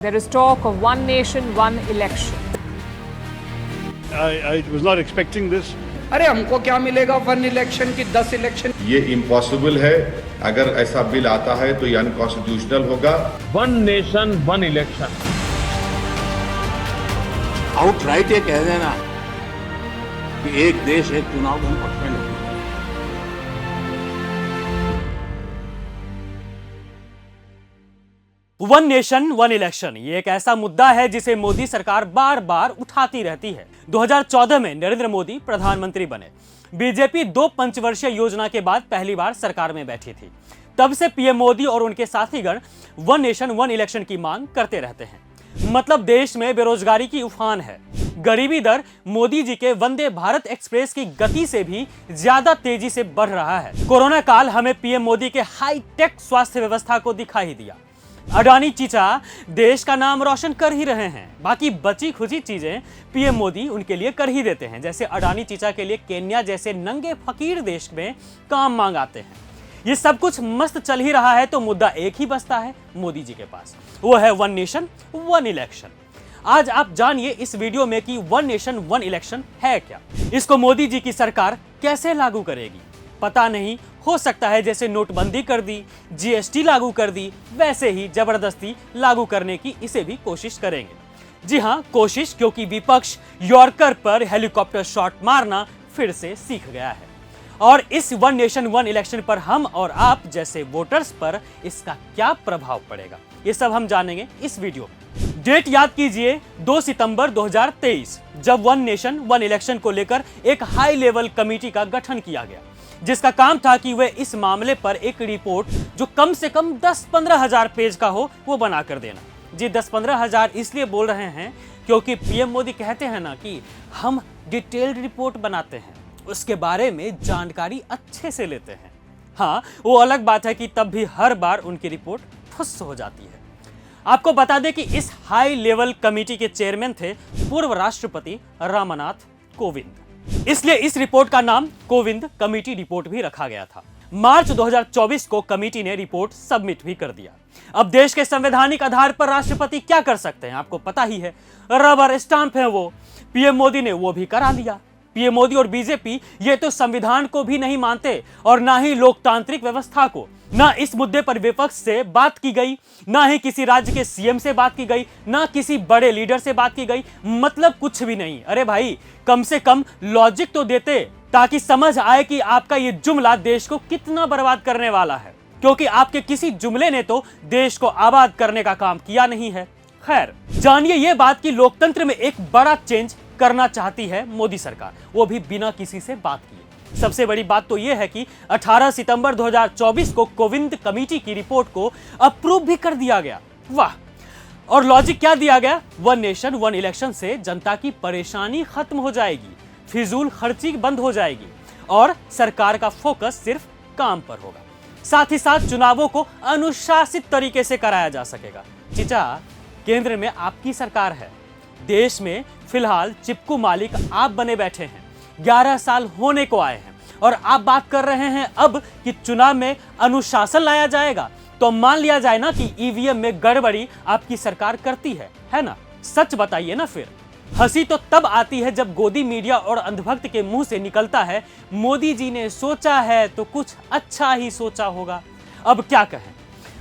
There is talk of one nation, one election. I was not expecting this. अरे हमको क्या मिलेगा 1 election की 10 इलेक्शन। ये इम्पॉसिबल है। अगर ऐसा बिल आता है तो ये अनकॉन्स्टिट्यूशनल होगा। 1 नेशन 1 इलेक्शन। आउटराइट ये कह देना कि एक देश एक चुनाव हम पक्ष में नहीं। वन नेशन वन इलेक्शन ये एक ऐसा मुद्दा है जिसे मोदी सरकार बार बार उठाती रहती है। 2014 में नरेंद्र मोदी प्रधानमंत्री बने। बीजेपी 2 पंचवर्षीय योजना के बाद पहली बार सरकार में बैठी थी। तब से पीएम मोदी और उनके साथीगण वन नेशन वन इलेक्शन की मांग करते रहते हैं। मतलब देश में बेरोजगारी की उफान है। गरीबी दर मोदी जी के वंदे भारत एक्सप्रेस की गति से भी ज्यादा तेजी से बढ़ रहा है। कोरोना काल हमें पीएम मोदी के हाईटेक स्वास्थ्य व्यवस्था को दिखा ही दिया। अडानी चीचा देश का नाम रोशन कर ही रहे हैं। बाकी बची खुची चीजें पीएम मोदी उनके लिए कर ही देते हैं। जैसे अडानी चीचा के लिए केन्या जैसे नंगे फकीर देश में काम मांग आते हैं। ये सब कुछ मस्त चल ही रहा है तो मुद्दा एक ही बचता है मोदी जी के पास, वो है वन नेशन वन इलेक्शन। आज आप जानिए इस वीडियो में कि वन नेशन वन इलेक्शन है क्या, इसको मोदी जी की सरकार कैसे लागू करेगी। पता नहीं, हो सकता है जैसे नोटबंदी कर दी, जीएसटी लागू कर दी, वैसे ही जबरदस्ती लागू करने की इसे भी कोशिश करेंगे। जी हां, कोशिश, क्योंकि विपक्ष यॉर्कर पर हेलीकॉप्टर शॉट मारना फिर से सीख गया है। और इस वन नेशन वन इलेक्शन पर हम और आप जैसे वोटर्स पर इसका क्या प्रभाव पड़ेगा, ये सब हम जानेंगे इस वीडियो में। डेट याद कीजिए 2 सितंबर 2023, जब वन नेशन वन इलेक्शन को लेकर एक हाई लेवल कमेटी का गठन किया गया, जिसका काम था कि वे इस मामले पर एक रिपोर्ट जो कम से कम 10-15 हजार पेज का हो वो बना कर देना। जी 10-15 हजार इसलिए बोल रहे हैं क्योंकि पीएम मोदी कहते हैं ना कि हम डिटेल्ड रिपोर्ट बनाते हैं, उसके बारे में जानकारी अच्छे से लेते हैं। हाँ, वो अलग बात है कि तब भी हर बार उनकी रिपोर्ट फुस हो जाती है। आपको बता दें कि इस हाई लेवल कमेटी के चेयरमैन थे पूर्व राष्ट्रपति रामनाथ कोविंद। इसलिए इस रिपोर्ट का नाम कोविंद कमेटी रिपोर्ट भी रखा गया था। मार्च 2024 को कमेटी ने रिपोर्ट सबमिट भी कर दिया। अब देश के संवैधानिक आधार पर राष्ट्रपति क्या कर सकते हैं आपको पता ही है, रबर स्टांप है वो। पीएम मोदी ने वो भी करा लिया। पीएम मोदी और बीजेपी ये तो संविधान को भी नहीं मानते और ना ही लोकतांत्रिक व्यवस्था को। ना इस मुद्दे पर विपक्ष से बात की गई, ना ही किसी राज्य के सीएम से बात की गई, ना किसी बड़े लीडर से बात की गई, मतलब कुछ भी नहीं। अरे भाई, कम से कम लॉजिक तो देते ताकि समझ आए कि आपका ये जुमला देश को कितना बर्बाद करने वाला है, क्योंकि आपके किसी जुमले ने तो देश को आबाद करने का काम किया नहीं है। खैर, जानिए ये बात कि लोकतंत्र में एक बड़ा चेंज करना चाहती है मोदी सरकार, वो भी बिना किसी से बात किए। सबसे बड़ी बात तो यह है कि 18 सितंबर 2024 को कोविंद कमेटी की रिपोर्ट को अप्रूव भी कर दिया गया। वाह! और लॉजिक क्या दिया गया? वन नेशन वन इलेक्शन से जनता की परेशानी खत्म हो जाएगी, फिजूल खर्ची बंद हो जाएगी और सरकार का फोकस सिर्फ काम पर होगा। साथ ही साथ चुनावों को अनुशासित तरीके से कराया जा सकेगा। चीचा, केंद्र में आपकी सरकार है, देश में फिलहाल चिपकू मालिक आप बने बैठे हैं। 11 साल होने को आए हैं और आप बात कर रहे हैं अब कि चुनाव में अनुशासन लाया जाएगा। तो मान लिया जाए ना कि ईवीएम में गड़बड़ी आपकी सरकार करती है ना? सच बताइए ना। फिर हंसी तो तब आती है जब गोदी मीडिया और अंधभक्त के मुंह से निकलता है मोदी जी ने सोचा है तो कुछ अच्छा ही सोचा होगा। अब क्या कहें,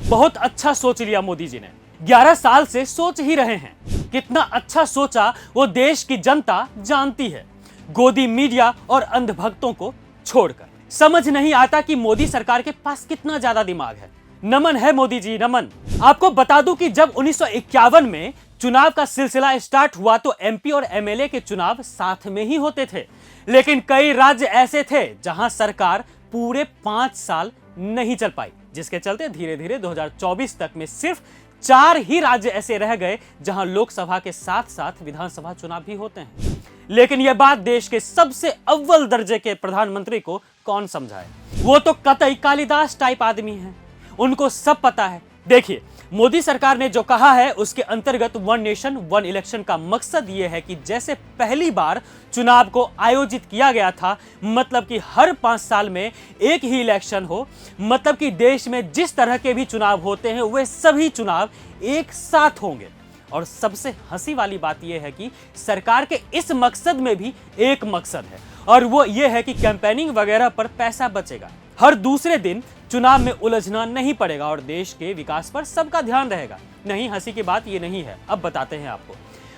बहुत अच्छा सोच लिया मोदी जी ने। 11 साल से सोच ही रहे हैं। कितना अच्छा सोचा वो देश की जनता जानती है, गोदी मीडिया और अंधभक्तों को छोड़कर। समझ नहीं आता कि मोदी सरकार के पास कितना ज्यादा दिमाग है। नमन है मोदी जी, नमन। आपको बता दूं कि जब 1951 में चुनाव का सिलसिला स्टार्ट हुआ तो एमपी और एमएलए के चुनाव साथ में ही होते थे, लेकिन कई राज्य ऐसे थे जहां सरकार पूरे 5 साल नहीं चल पाई, जिसके चलते धीरे धीरे 2024 तक में सिर्फ 4 ही राज्य ऐसे रह गए जहां लोकसभा के साथ साथ विधानसभा चुनाव भी होते हैं। लेकिन यह बात देश के सबसे अव्वल दर्जे के प्रधानमंत्री को कौन समझाए? वो तो कतई कालिदास टाइप आदमी है, उनको सब पता है। देखिए, मोदी सरकार ने जो कहा है उसके अंतर्गत वन नेशन वन इलेक्शन का मकसद ये है कि जैसे पहली बार चुनाव को आयोजित किया गया था, मतलब कि हर 5 साल में एक ही इलेक्शन हो, मतलब कि देश में जिस तरह के भी चुनाव होते हैं वे सभी चुनाव एक साथ होंगे। और सबसे हंसी वाली बात यह है कि सरकार के इस मकसद में भी एक मकसद है, और वो ये है कि कैंपेनिंग वगैरह पर पैसा बचेगा। हर दूसरे दिन चुनाव में उलझना नहीं पड़ेगा और देश के विकास पर सबका ध्यान रहेगा। नहीं, हंसी की बात ये नहीं है। अब बताते हैं आपको।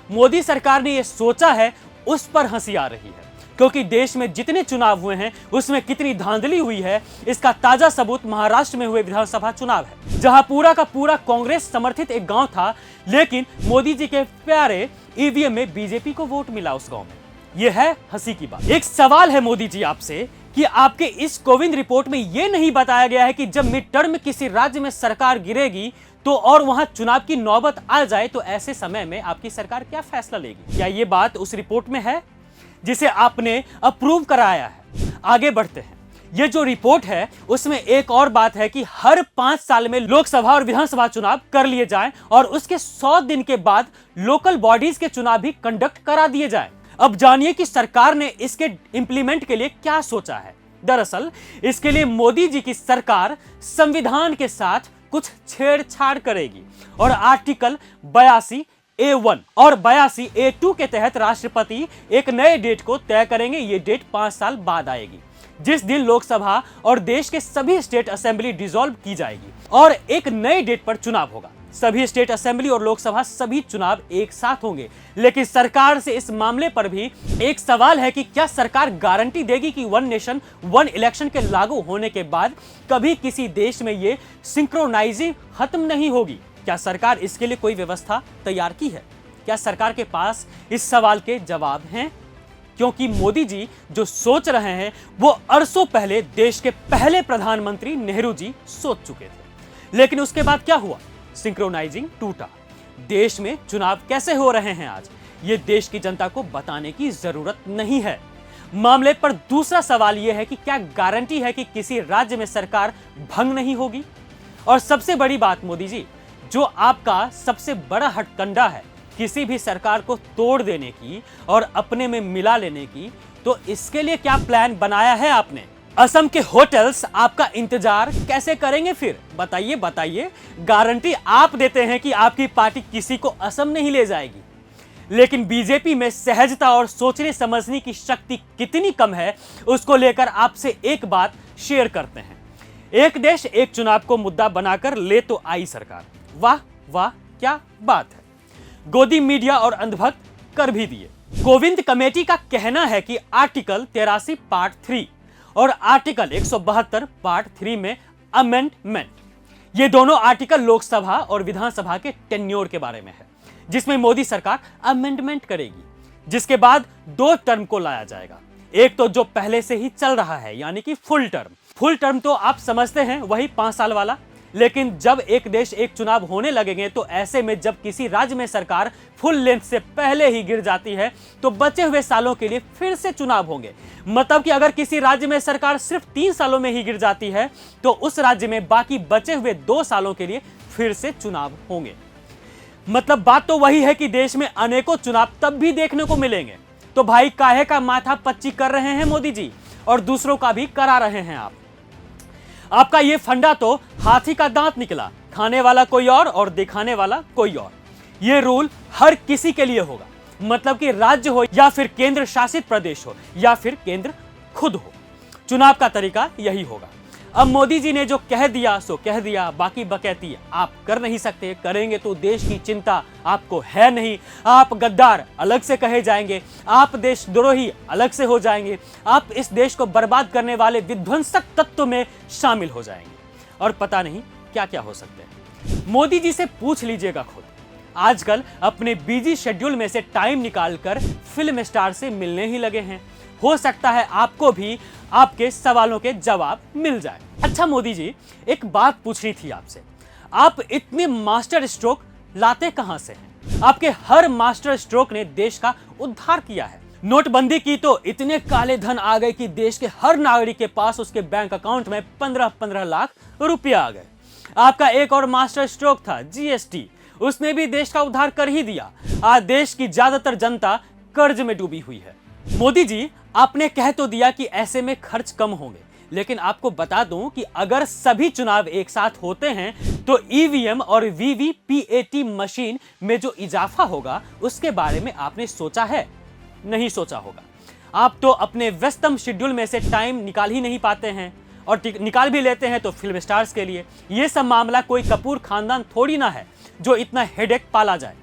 मोदी सरकार ने ये सोचा है, उस पर हंसी आ रही है, क्योंकि देश में जितने चुनाव हुए हैं उसमें कितनी धांधली हुई है, इसका ताजा सबूत महाराष्ट्र में हुए विधानसभा चुनाव है, जहां पूरा का पूरा कांग्रेस समर्थित एक गांव था, लेकिन मोदी जी के प्यारे ईवीएम में बीजेपी को वोट मिला उस गांव में। यह है हंसी की बात। एक सवाल है मोदी जी आपसे कि आपके इस कोविंद रिपोर्ट में यह नहीं बताया गया है कि जब मिड टर्म किसी राज्य में सरकार गिरेगी तो और वहां चुनाव की नौबत आ जाए तो ऐसे समय में आपकी सरकार क्या फैसला लेगी? क्या यह बात उस रिपोर्ट में है जिसे आपने अप्रूव कराया है? आगे बढ़ते हैं। यह जो रिपोर्ट है उसमें एक और बात है कि हर 5 साल में लोकसभा और विधानसभा चुनाव कर लिए जाएं और उसके 100 दिन के बाद लोकल बॉडीज के चुनाव भी कंडक्ट करा दिए जाएं। अब जानिए कि सरकार ने इसके इंप्लीमेंट के लिए क्या सोचा है। दरअसल इसके लिए मोदी जी की सरकार संविधान के साथ कुछ छेड़छाड़ करेगी और आर्टिकल 82A1 और 82A2 के तहत राष्ट्रपति एक नए डेट को तय करेंगे। ये डेट 5 साल बाद आएगी, जिस दिन लोकसभा और देश के सभी स्टेट असेंबली डिसॉल्व की जाएगी और एक नए डेट पर चुनाव होगा। सभी स्टेट असेंबली और लोकसभा सभी चुनाव एक साथ होंगे। लेकिन सरकार से इस मामले पर भी एक सवाल है कि क्या सरकार गारंटी देगी कि वन नेशन वन इलेक्शन के लागू होने के बाद कभी किसी देश में ये सिंक्रोनाइजिंग खत्म नहीं होगी? क्या सरकार इसके लिए कोई व्यवस्था तैयार की है? क्या सरकार के पास इस सवाल के जवाब हैं? क्योंकि मोदी जी जो सोच रहे हैं वो अरसों पहले देश के पहले प्रधानमंत्री नेहरू जी सोच चुके थे। लेकिन उसके बाद क्या हुआ? सिंक्रोनाइजिंग टूटा। देश में चुनाव कैसे हो रहे हैं आज, ये देश की जनता को बताने की जरूरत नहीं है। मामले पर दूसरा सवाल यह है कि क्या गारंटी है कि किसी राज्य में सरकार भंग नहीं होगी? और सबसे बड़ी बात मोदी जी, जो आपका सबसे बड़ा हथकंडा है किसी भी सरकार को तोड़ देने की और अपने में मिला लेने की, तो इसके लिए क्या प्लान बनाया है आपने? असम के होटल्स आपका इंतजार कैसे करेंगे फिर? बताइए बताइए। गारंटी आप देते हैं कि आपकी पार्टी किसी को असम नहीं ले जाएगी, लेकिन बीजेपी में सहजता और सोचने समझने की शक्ति कितनी कम है, उसको लेकर आपसे एक बात शेयर करते हैं। एक देश एक चुनाव को मुद्दा बनाकर ले तो आई सरकार। वाह वाह, क्या बात है। गोदी मीडिया और अंधभक्त कर भी दिए। कोविंद कमेटी का कहना है कि आर्टिकल 83 पार्ट 3 और आर्टिकल 172 पार्ट 3 में अमेंडमेंट, ये दोनों आर्टिकल लोकसभा और विधानसभा के टेन्योर के बारे में है, जिसमें मोदी सरकार अमेंडमेंट करेगी, जिसके बाद 2 टर्म को लाया जाएगा। एक तो जो पहले से ही चल रहा है, यानी कि फुल टर्म। फुल टर्म तो आप समझते हैं, वही 5 साल वाला। लेकिन जब एक देश एक चुनाव होने लगेंगे तो ऐसे में जब किसी राज्य में सरकार फुल लेंथ से पहले ही गिर जाती है तो बचे हुए सालों के लिए फिर से चुनाव होंगे। मतलब कि अगर किसी राज्य में सरकार सिर्फ 3 सालों में ही गिर जाती है तो उस राज्य में बाकी बचे हुए 2 सालों के लिए फिर से चुनाव होंगे। मतलब बात तो वही है कि देश में अनेकों चुनाव तब भी देखने को मिलेंगे। तो भाई काहे का माथा पच्ची कर रहे हैं मोदी जी, और दूसरों का भी करा रहे हैं आप। आपका ये फंडा तो हाथी का दांत निकला, खाने वाला कोई और दिखाने वाला कोई और। ये रूल हर किसी के लिए होगा, मतलब कि राज्य हो या फिर केंद्र शासित प्रदेश हो या फिर केंद्र खुद हो, चुनाव का तरीका यही होगा। अब मोदी जी ने जो कह दिया सो कह दिया, बाकी बकैती आप कर नहीं सकते। करेंगे तो देश की चिंता आपको है नहीं। आप गद्दार अलग से कहे जाएंगे, आप देशद्रोही अलग से हो जाएंगे, आप इस देश को बर्बाद करने वाले विध्वंसक तत्व में शामिल हो जाएंगे, और पता नहीं क्या क्या हो सकते हैं। मोदी जी से पूछ लीजिएगा खुद। आजकल अपने बिजी शेड्यूल में से टाइम निकालकर फिल्म स्टार से मिलने ही लगे हैं। हो सकता है आपको भी आपके सवालों के जवाब मिल जाए। अच्छा मोदी जी, एक बात पूछनी थी आपसे। आप इतने मास्टर स्ट्रोक लाते कहां से हैं? आपके हर मास्टर स्ट्रोक ने देश का उद्धार किया है। नोटबंदी की तो इतने काले धन आ गए कि देश के हर नागरिक के पास उसके बैंक अकाउंट में 15-15 लाख रुपया आ गए। आपका एक और मास्टर स्ट्रोक था जीएसटी, उसने भी देश का उद्धार कर ही दिया। आज देश की ज्यादातर जनता कर्ज में डूबी हुई है। मोदी जी, आपने कह तो दिया कि ऐसे में खर्च कम होंगे, लेकिन आपको बता दूं कि अगर सभी चुनाव एक साथ होते हैं तो ईवीएम और वीवीपीएटी मशीन में जो इजाफा होगा उसके बारे में आपने सोचा है? नहीं सोचा होगा। आप तो अपने व्यस्तम शेड्यूल में से टाइम निकाल ही नहीं पाते हैं, और निकाल भी लेते हैं तो फिल्म स्टार्स के लिए। यह सब मामला कोई कपूर खानदान थोड़ी ना है जो इतना हेडेक पाला जाए।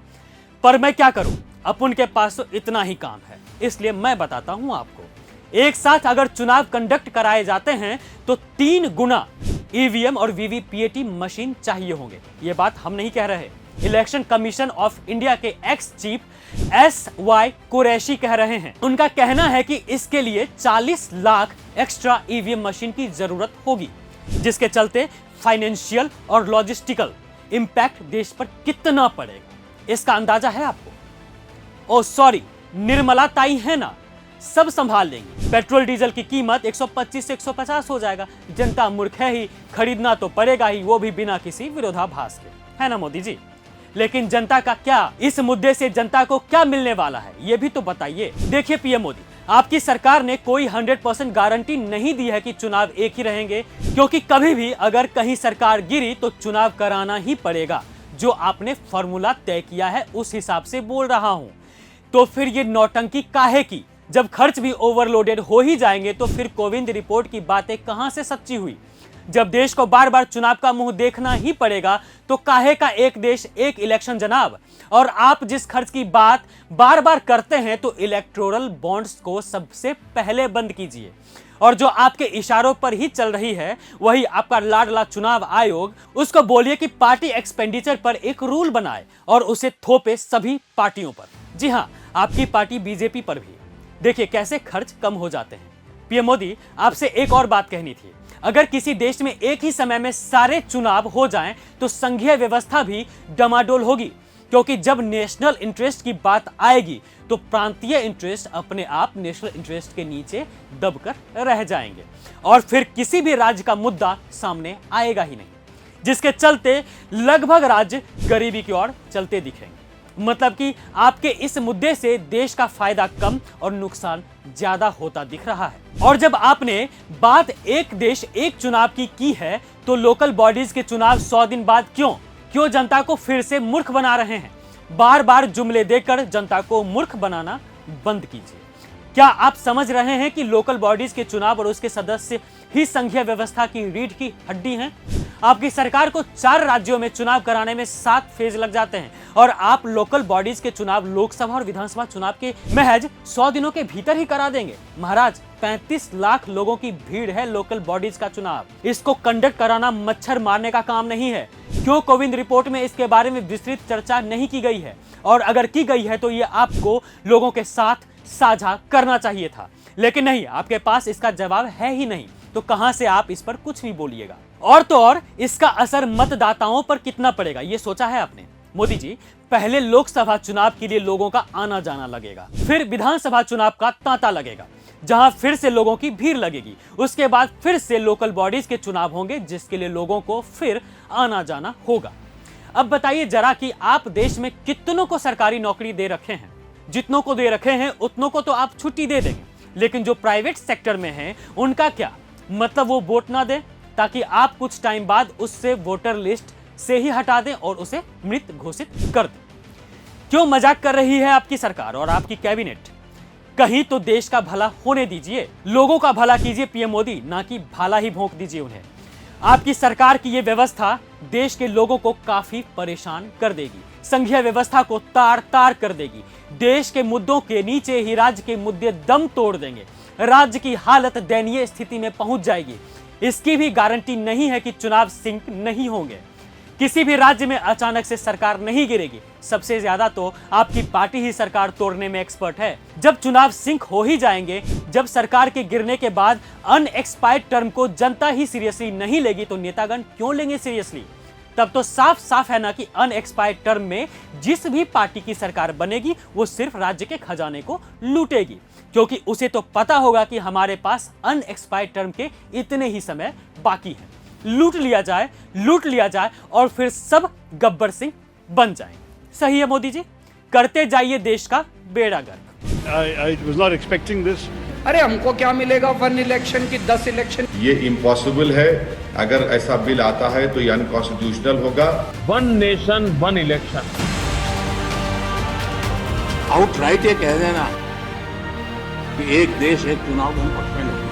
पर मैं क्या करूं, अपन के पास तो इतना ही काम है, इसलिए मैं बताता हूं आपको। एक साथ अगर चुनाव कंडक्ट कराए जाते हैं तो 3 गुना ईवीएम और वीवीपीएटी मशीन चाहिए होंगे। यह बात हम नहीं कह रहे, इलेक्शन कमीशन ऑफ इंडिया के एक्स चीफ SY कुरैशी कह रहे हैं। उनका कहना है कि इसके लिए 40 लाख एक्स्ट्रा ईवीएम मशीन की जरूरत होगी, जिसके चलते फाइनेंशियल और लॉजिस्टिकल इंपैक्ट देश पर कितना पड़ेगा इसका अंदाजा है आपको? ओ सॉरी, निर्मला ताई है ना, सब संभाल लेंगी। पेट्रोल डीजल की कीमत 125 से 150 हो जाएगा। जनता मूर्ख है ही, खरीदना तो पड़ेगा ही, वो भी बिना किसी विरोधाभास के, है ना मोदी जी? लेकिन जनता का क्या, इस मुद्दे से जनता को क्या मिलने वाला है ये भी तो बताइए। देखिए पीएम मोदी, आपकी सरकार ने कोई 100% गारंटी नहीं दी है कि चुनाव एक ही रहेंगे, क्योंकि कभी भी अगर कहीं सरकार गिरी तो चुनाव कराना ही पड़ेगा। जो आपने फॉर्मूला तय किया है उस हिसाब से बोल रहा हूं। तो फिर ये नौटंकी काहे की? जब खर्च भी ओवरलोडेड हो ही जाएंगे तो फिर कोविंद रिपोर्ट की बातें कहां से सच्ची हुई? जब देश को बार बार चुनाव का मुंह देखना ही पड़ेगा तो काहे का एक देश एक इलेक्शन जनाब? और आप जिस खर्च की बात बार बार करते हैं तो इलेक्टोरल बॉन्ड्स को सबसे पहले बंद कीजिए। और जो आपके इशारों पर ही चल रही है वही आपका लाडला चुनाव आयोग, उसको बोलिए कि पार्टी एक्सपेंडिचर पर एक रूल बनाए और उसे थोपे सभी पार्टियों पर। जी हां, आपकी पार्टी बीजेपी पर भी। देखिए कैसे खर्च कम हो जाते हैं। पीएम मोदी, आपसे एक और बात कहनी थी। अगर किसी देश में एक ही समय में सारे चुनाव हो जाएं तो संघीय व्यवस्था भी डमाडोल होगी, क्योंकि जब नेशनल इंटरेस्ट की बात आएगी तो प्रांतीय इंटरेस्ट अपने आप नेशनल इंटरेस्ट के नीचे दबकर रह जाएंगे और फिर किसी भी राज्य का मुद्दा सामने आएगा ही नहीं, जिसके चलते लगभग राज्य गरीबी की ओर चलते दिखेंगे। मतलब कि आपके इस मुद्दे से देश का फायदा कम और नुकसान ज्यादा होता दिख रहा है। और जब आपने बात एक देश एक चुनाव की है तो लोकल बॉडीज के चुनाव 100 दिन बाद क्यों जनता को फिर से मूर्ख बना रहे हैं? बार बार जुमले देकर जनता को मूर्ख बनाना बंद कीजिए। क्या आप समझ रहे हैं कि लोकल बॉडीज के चुनाव और उसके सदस्य ही संघीय व्यवस्था की रीढ़ की हड्डी हैं? आपकी सरकार को 4 राज्यों में चुनाव कराने में 7 फेज लग जाते हैं और आप लोकल बॉडीज के चुनाव लोकसभा और विधानसभा चुनाव के महज 100 दिनों के भीतर ही करा देंगे। महाराज, 35 लाख लोगों की भीड़ है लोकल बॉडीज का चुनाव। इसको कंडक्ट कराना मच्छर मारने का काम नहीं है। क्यों कोविंद रिपोर्ट में इसके बारे में विस्तृत चर्चा नहीं की गई है? और अगर की गई है तो ये आपको लोगों के साथ साझा करना चाहिए था, लेकिन नहीं, आपके पास इसका जवाब है ही नहीं। तो कहां से आप इस पर कुछ भी बोलिएगा? और तो और इसका असर मतदाताओं पर कितना पड़ेगा ये सोचा है आपने? मोदी जी, पहले लोकसभा चुनाव के लिए लोगों का आना जाना लगेगा, फिर विधानसभा चुनाव का तांता लगेगा जहां फिर से लोगों की भीड़ लगेगी, उसके बाद फिर से लोकल बॉडीज के चुनाव होंगे जिसके लिए लोगों को फिर आना जाना होगा। अब बताइए जरा कि आप देश में कितनों को सरकारी नौकरी दे रखे हैं? जितनों को दे रखे हैं उतनों को तो आप छुट्टी दे देंगे, लेकिन जो प्राइवेट सेक्टर में हैं उनका क्या? मतलब वो वोट ना दे ताकि आप कुछ टाइम बाद उससे वोटर लिस्ट से ही हटा दें और उसे मृत घोषित कर दें। क्यों मजाक कर रही है आपकी सरकार और आपकी कैबिनेट? कहीं तो देश का भला होने दीजिए, लोगों का भला कीजिए पीएम मोदी, ना कि भाला ही भोंक दीजिए उन्हें। आपकी सरकार की ये व्यवस्था देश के लोगों को काफी परेशान कर देगी, संघीय व्यवस्था को तार तार कर देगी। देश के मुद्दों के नीचे ही राज्य के मुद्दे दम तोड़ देंगे, राज्य की हालत दयनीय स्थिति में पहुंच जाएगी। इसकी भी गारंटी नहीं है कि चुनाव सिंक नहीं होंगे। किसी भी राज्य में अचानक से सरकार नहीं गिरेगी। सबसे ज्यादा तो आपकी पार्टी ही सरकार तोड़ने में एक्सपर्ट है। जब चुनाव सिंक हो ही जाएंगे, जब सरकार के गिरने के बाद अनएक्सपायर्ड टर्म को जनता ही सीरियसली नहीं लेगी तो नेतागण क्यों लेंगे सीरियसली? तब तो साफ साफ है ना कि अनएक्सपायर्ड टर्म में जिस भी पार्टी की सरकार बनेगी वो सिर्फ राज्य के खजाने को लूटेगी, क्योंकि उसे तो पता होगा कि हमारे पास अनएक्सपायर्ड टर्म के इतने ही समय बाकी है। लूट लिया जाए और फिर सब गब्बर सिंह बन जाए। सही है मोदी जी, करते जाइए देश का बेड़ा गर्क। I was not expecting this. अरे हमको क्या मिलेगा 1 इलेक्शन की 10 इलेक्शन। ये इम्पॉसिबल है। अगर ऐसा बिल आता है तो ये अनकॉन्स्टिट्यूशनल होगा। One nation one election. Outright ये कह देना कि एक देश एक चुनाव हम पक्ष में नहीं।